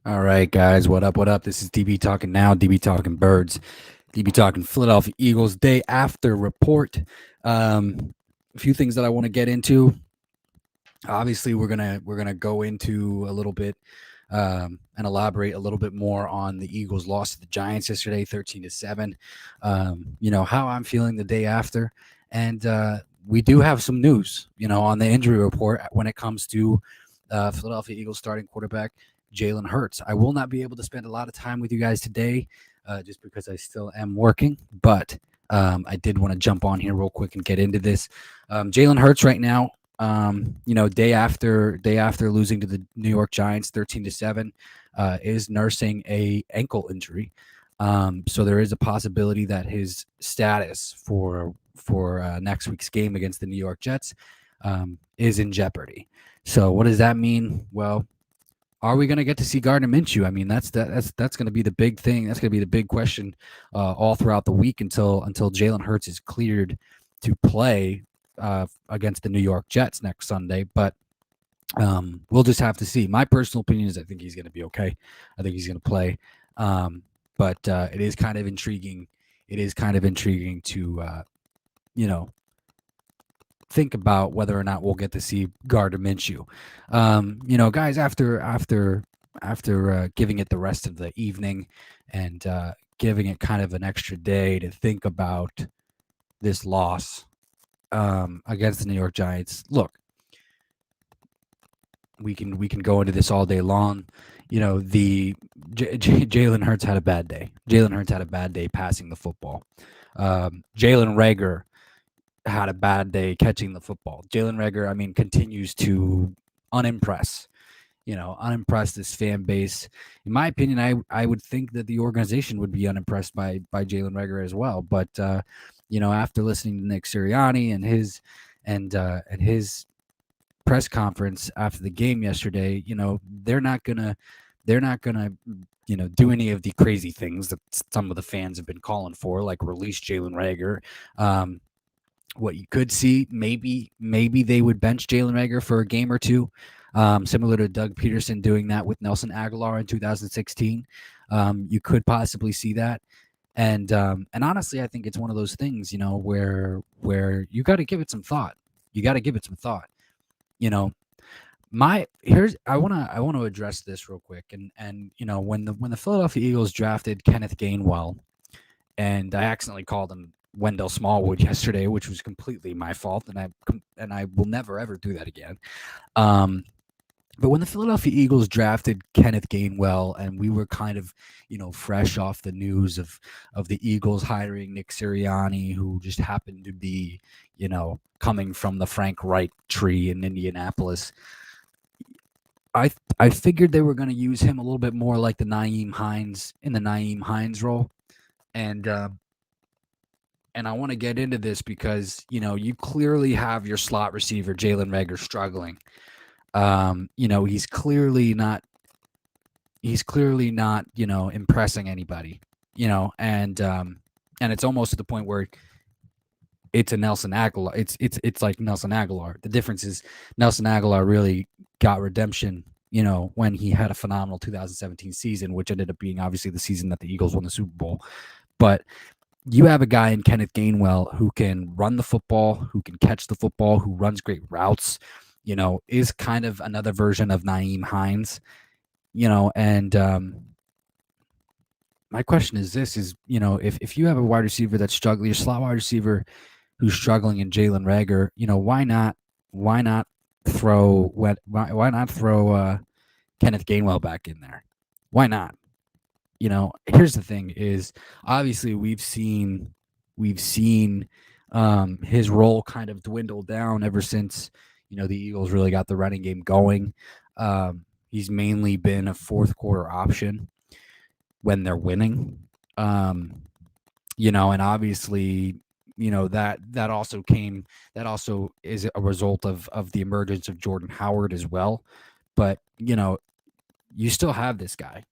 All right, guys, what up? What up? This is DB talking now. DB talking birds. DB talking Philadelphia Eagles day after report. A few things that I want to get into. Obviously, we're gonna go into a little bit and elaborate a little bit more on the Eagles' loss to the Giants yesterday, 13-7. How I'm feeling the day after, and we do have some news. On the injury report when it comes to Philadelphia Eagles starting quarterback Jalen Hurts. I will not be able to spend a lot of time with you guys today, just because I still am working, but. I did want to jump on here real quick and get into this. Jalen Hurts right now, day after losing to the New York Giants 13-7, is nursing a ankle injury. So there is a possibility that his status for next week's game against the New York Jets is in jeopardy. So what does that mean? Well, are we going to get to see Gardner Minshew? I mean, that's going to be the big thing. That's going to be the big question all throughout the week until Jalen Hurts is cleared to play against the New York Jets next Sunday. But we'll just have to see. My personal opinion is I think he's going to be okay. I think he's going to play. But it is kind of intriguing. It is kind of intriguing to, think about whether or not we'll get to see Gardner Minshew. Guys, after giving it the rest of the evening and giving it kind of an extra day to think about this loss against the New York Giants. Look, we can go into this all day long. The Jalen Hurts had a bad day. Jalen Hurts had a bad day passing the football. Jalen Reagor had a bad day catching the football. Jalen Reagor, continues to unimpress. Unimpress this fan base. In my opinion, I would think that the organization would be unimpressed by Jalen Reagor as well. But after listening to Nick Sirianni and his press conference after the game yesterday, they're not gonna do any of the crazy things that some of the fans have been calling for, like release Jalen Reagor. What you could see, maybe they would bench Jalen Reagor for a game or two, similar to Doug Peterson doing that with Nelson Aguilar in 2016. You could possibly see that, and honestly, I think it's one of those things, where you got to give it some thought. You got to give it some thought. I want to address this real quick, and when the Philadelphia Eagles drafted Kenneth Gainwell, and I accidentally called him Wendell Smallwood yesterday, which was completely my fault, and I will never ever do that again. But when the Philadelphia Eagles drafted Kenneth Gainwell, and we were kind of, fresh off the news of the Eagles hiring Nick Sirianni, who just happened to be, coming from the Frank Reich tree in Indianapolis, I figured they were going to use him a little bit more like the Nyheim Hines role, and I want to get into this because, you clearly have your slot receiver, Jalen Reagor, struggling. He's clearly not, impressing anybody, and it's almost to the point where it's a Nelson Aguilar. It's like Nelson Aguilar. The difference is Nelson Aguilar really got redemption, when he had a phenomenal 2017 season, which ended up being obviously the season that the Eagles won the Super Bowl. But you have a guy in Kenneth Gainwell who can run the football, who can catch the football, who runs great routes, is kind of another version of Nyheim Hines, and my question is this is, if you have a wide receiver that's struggling, your slot wide receiver who's struggling in Jalen Reagor, why not throw Kenneth Gainwell back in there? Why not? Here's the thing is, obviously we've seen his role kind of dwindle down ever since, the Eagles really got the running game going. He's mainly been a fourth quarter option when they're winning. And obviously, that also is a result of the emergence of Jordan Howard as well. But, you still have this guy.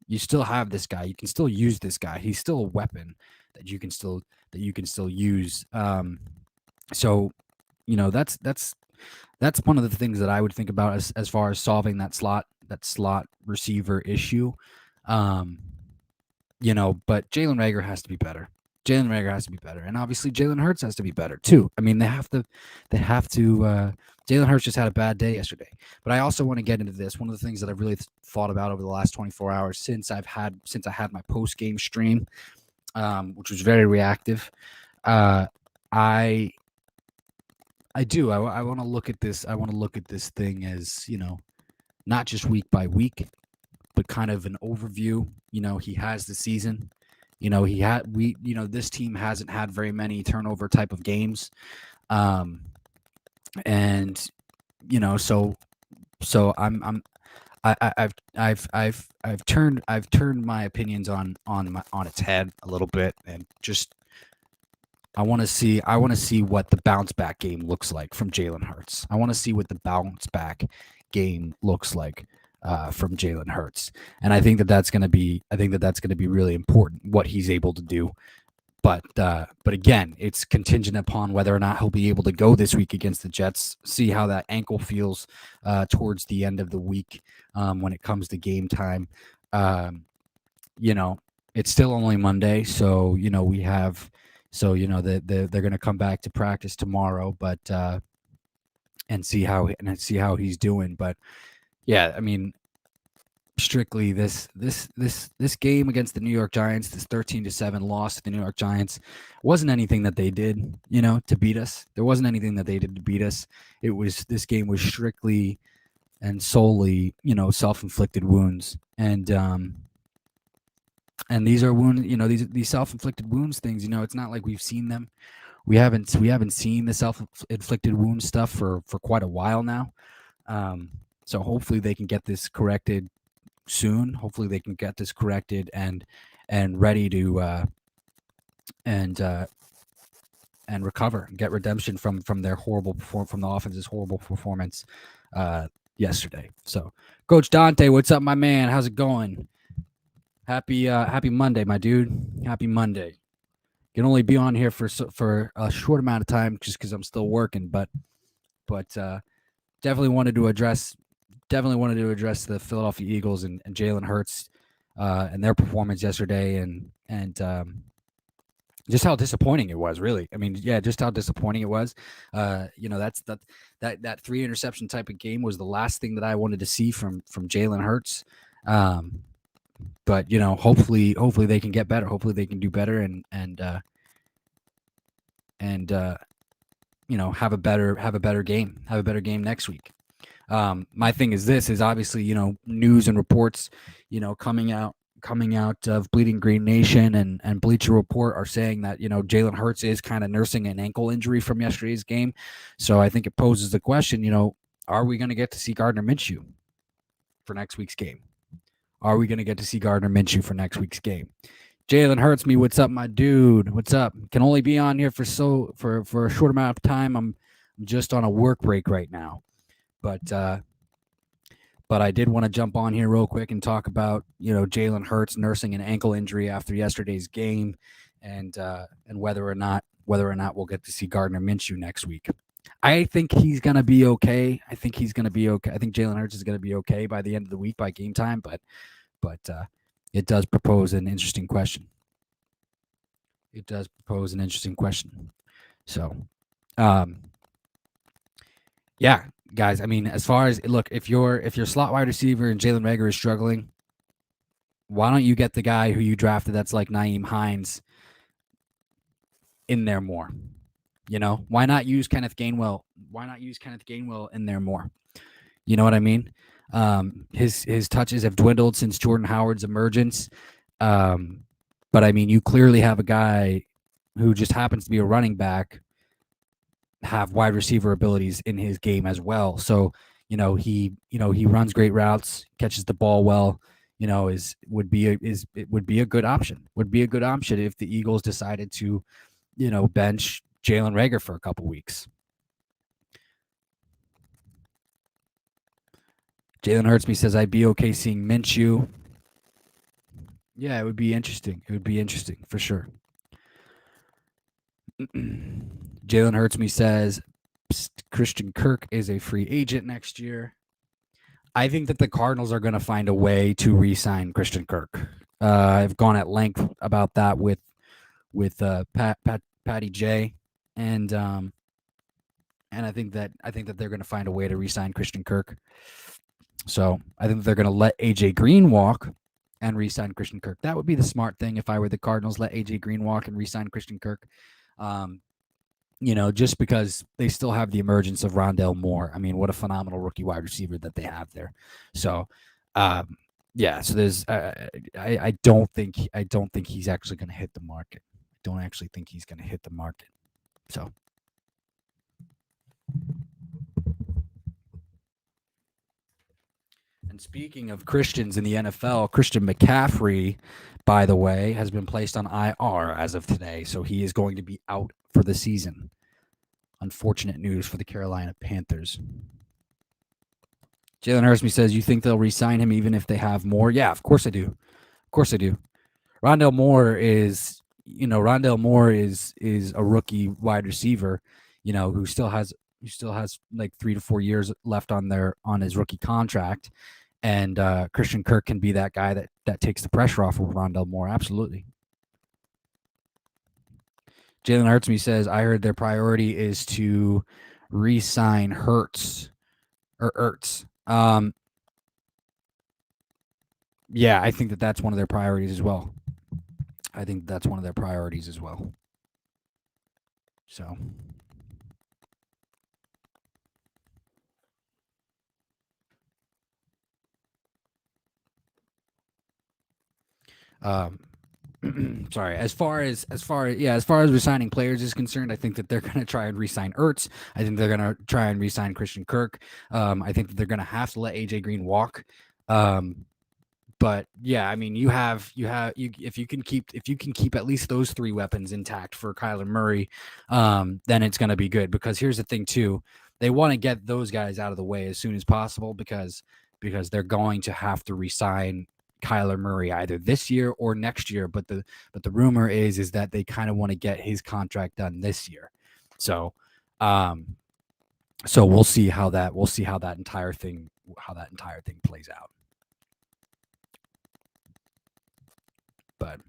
You can still use this guy. He's still a weapon that you can still use. So, that's That's one of the things that I would think about as far as solving that slot receiver issue. Um, but Jalen Rager has to be better. Jalen Rager has to be better, and obviously Jalen Hurts has to be better too. I mean, they have to. They have to. Jalen Hurts just had a bad day yesterday, but I also want to get into this. One of the things that I've really thought about over the last 24 hours since I had my post game stream, which was very reactive. Uh, I I do. I want to look at this. I want to look at this thing as not just week by week, but kind of an overview. He has the season. This team hasn't had very many turnover type of games, um, and so I've turned my opinions on its head a little bit, and just I want to see what the bounce back game looks like from Jalen Hurts. I want to see what the bounce back game looks like from Jalen Hurts, and I think that's going to be really important what he's able to do. But again, it's contingent upon whether or not he'll be able to go this week against the Jets. See how that ankle feels towards the end of the week when it comes to game time. Um, it's still only Monday, so we have. So they're going to come back to practice tomorrow, but and see how he's doing. But yeah, I mean, strictly this game against the New York Giants, this 13-7 loss to the New York Giants, wasn't anything that they did, to beat us. There wasn't anything that they did to beat us. This game was strictly and solely, self-inflicted wounds, and these are wounds, these self-inflicted wounds things. It's not like we've seen them. We haven't seen the self-inflicted wound stuff for quite a while now. So hopefully they can get this corrected soon. Hopefully they can get this corrected and ready to and recover and get redemption from their from the offense's horrible performance yesterday. So, Coach Dante, what's up, my man? How's it going? Happy Monday, my dude. Happy Monday. Can only be on here for a short amount of time just because I'm still working, but definitely wanted to address the Philadelphia Eagles and Jalen Hurts and their performance yesterday, and just how disappointing it was. Really, I mean, yeah, just how disappointing it was. That 3 interception type of game was the last thing that I wanted to see from Jalen Hurts. But hopefully they can get better. Hopefully they can do better and have a better game next week. My thing is obviously news and reports coming out of Bleeding Green Nation and Bleacher Report are saying that Jalen Hurts is kind of nursing an ankle injury from yesterday's game. So I think it poses the question, are we going to get to see Gardner Minshew for next week's game? Are we going to get to see Gardner Minshew for next week's game? Jalen Hurts me. What's up, my dude? What's up? Can only be on here for a short amount of time. I'm just on a work break right now, but I did want to jump on here real quick and talk about Jalen Hurts nursing an ankle injury after yesterday's game, and whether or not we'll get to see Gardner Minshew next week. I think he's gonna be okay. I think Jalen Hurts is gonna be okay by the end of the week by game time, but it does propose an interesting question. So, yeah, guys. I mean, as far as look, if your slot wide receiver and Jalen Reagor is struggling, why don't you get the guy who you drafted that's like Nyheim Hines in there more? Why not use Kenneth Gainwell? In there more? You know what I mean? His touches have dwindled since Jordan Howard's emergence. But I mean, you clearly have a guy who just happens to be a running back have wide receiver abilities in his game as well. So, he runs great routes, catches the ball well, would be a good option. Would be a good option if the Eagles decided to, bench Jalen Reagor for a couple weeks. Jalen Hurts me says I'd be okay seeing Minshew. Yeah, it would be interesting. For sure. Jalen Hurts me says Christian Kirk is a free agent next year. I think that the Cardinals are going to find a way to re-sign Christian Kirk. I've gone at length about that with Patty J, and I think that they're going to find a way to re-sign Christian Kirk. So I think they're going to let AJ Green walk and re-sign Christian Kirk. That would be the smart thing if I were the Cardinals. Let AJ Green walk and re-sign Christian Kirk. Just because they still have the emergence of Rondale Moore. I mean, what a phenomenal rookie wide receiver that they have there. So, yeah. So there's, I don't think he's actually going to hit the market. I don't actually think he's going to hit the market. So. And speaking of Christians in the NFL, Christian McCaffrey, by the way, has been placed on IR as of today. So he is going to be out for the season. Unfortunate news for the Carolina Panthers. Jalen Hurst says, you think they'll re-sign him even if they have more? Yeah, of course I do. Of course I do. Rondale Moore is a rookie wide receiver, who still has like 3 to 4 years left on his rookie contract. And Christian Kirk can be that guy that takes the pressure off of Rondale Moore. Absolutely. Jalen Hurts says, I heard their priority is to re-sign Ertz. Yeah, I think that's one of their priorities as well. So. Sorry. As far as resigning players is concerned, I think that they're going to try and re-sign Ertz. I think they're going to try and re-sign Christian Kirk. I think that they're going to have to let AJ Green walk. But yeah, I mean, if you can keep at least those 3 weapons intact for Kyler Murray, then it's going to be good. Because here's the thing too, they want to get those guys out of the way as soon as possible because they're going to have to re-sign Kyler Murray either this year or next year. But the rumor is that they kind of want to get his contract done this year. So, we'll see how that entire thing plays out. But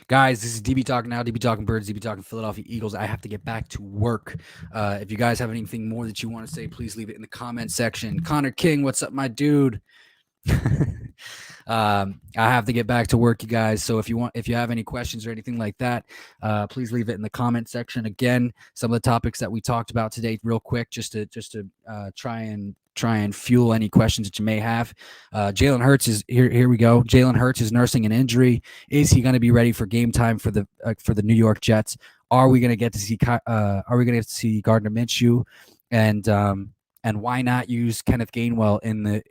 guys, this is DB Talking Now, DB Talking Birds, DB Talking Philadelphia Eagles. I have to get back to work. If you guys have anything more that you want to say, please leave it in the comment section. Connor King, what's up, my dude? I have to get back to work, you guys. So if you have any questions or anything like that, please leave it in the comment section. Again, some of the topics that we talked about today, real quick, just to try and fuel any questions that you may have. Jalen Hurts is here. Here we go. Jalen Hurts is nursing an injury. Is he going to be ready for game time for the New York Jets? Are we going to get to see Gardner Minshew? And why not use Kenneth Gainwell in a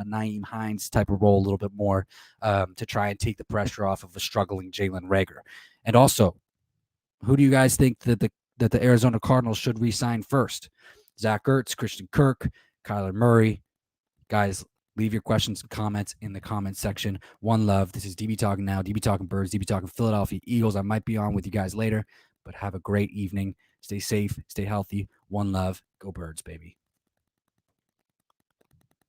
Nyheim Hines type of role a little bit more to try and take the pressure off of a struggling Jalen Reagor? And also, who do you guys think that the Arizona Cardinals should re-sign first? Zach Ertz, Christian Kirk, Kyler Murray? Guys, leave your questions and comments in the comment section. One love. This is DB Talking Now, DB Talking Birds, DB Talking Philadelphia Eagles. I might be on with you guys later, but have a great evening. Stay safe, stay healthy. One love. Go Birds, baby.